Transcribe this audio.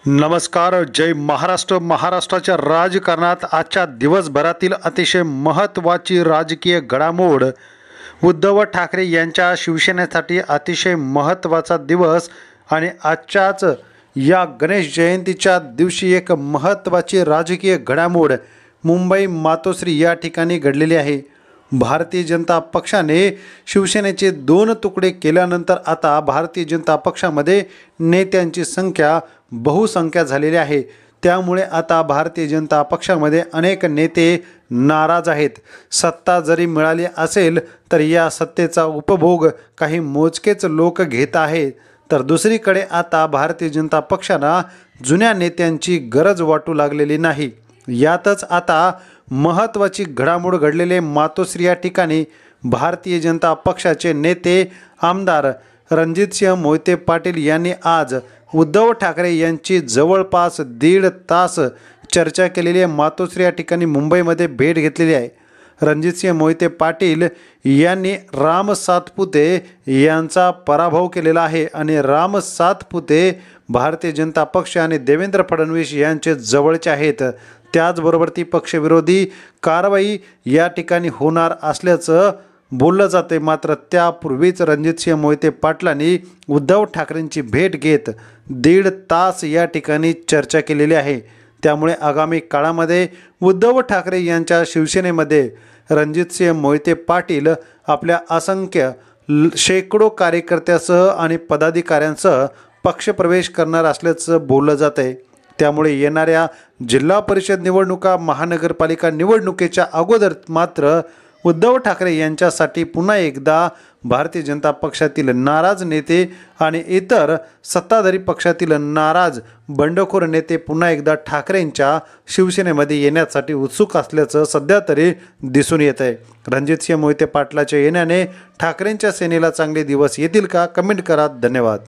नमस्कार. जय महाराष्ट्र. महाराष्ट्राच्या राजकारणात आजच्या दिवसभरातील अतिशय महत्त्वाची राजकीय घडामोड. उद्धव ठाकरे यांच्या शिवसेनेसाठी अतिशय महत्त्वाचा दिवस आणि आजच्याच या गणेश जयंतीच्या दिवशी एक महत्त्वाची राजकीय घडामोड मुंबई मातोश्री या ठिकाणी घडलेली आहे. भारतीय जनता पक्षाने शिवसेनेचे 2 तुकडे केल्यानंतर आता भारतीय जनता पक्षामध्ये नेत्यांची संख्या बहुसंख्या झालेली आहे. त्यामुळे आता भारतीय जनता पक्षामध्ये अनेक नेते नाराज आहेत. सत्ता जरी मिळाली असेल तर या सत्तेचा उपभोग काही मोजकेच लोक घेत आहेत, तर दुसरीकडे आता भारतीय जनता पक्षाला जुन्या नेत्यांची गरज वाटू लागलेली नाही. यातच आता महत्त्वाची घडामोड घडलेले मातोश्री या ठिकाणी भारतीय जनता पक्षाचे नेते आमदार रणजितसिंह मोहिते पाटील यांनी आज उद्धव ठाकरे यांची जवळपास 1.5 तास चर्चा केलेली आहे. मातोश्री या ठिकाणी मुंबईमध्ये भेट घेतलेली आहे. रणजितसिंह मोहिते पाटील यांनी राम सातपुते यांचा पराभव केलेला आहे आणि राम सातपुते भारतीय जनता पक्ष आणि देवेंद्र फडणवीस यांचे जवळचे आहेत. त्याचबरोबर ती पक्षविरोधी कारवाई या ठिकाणी होणार असल्याचं बोललं जाते. मात्र त्यापूर्वीच रणजितसिंह मोहिते पाटलांनी उद्धव ठाकरेंची भेट घेत 1.5 तास या ठिकाणी चर्चा केलेली आहे. त्यामुळे आगामी काळामध्ये उद्धव ठाकरे यांच्या शिवसेनेमध्ये रणजितसिंह मोहिते पाटील आपल्या असंख्य शेकडो कार्यकर्त्यासह आणि पदाधिकाऱ्यांसह पक्षप्रवेश करणार असल्याचं बोललं जात आहे. त्यामुळे येणाऱ्या जिल्हा परिषद निवडणुका, महानगरपालिका निवडणुकीच्या अगोदर मात्र उद्धव ठाकरे यांच्यासाठी पुन्हा एकदा भारतीय जनता पक्षातील नाराज नेते आणि इतर सत्ताधारी पक्षातील नाराज बंडखोर नेते पुन्हा एकदा ठाकरेंच्या शिवसेनेमध्ये येण्यासाठी उत्सुक असल्याचं सध्या तरी दिसून येत आहे. रणजितसिंह मोहिते पाटलाच्या येण्याने ठाकरेंच्या सेनेला चांगले दिवस येतील का? कमेंट करा. धन्यवाद.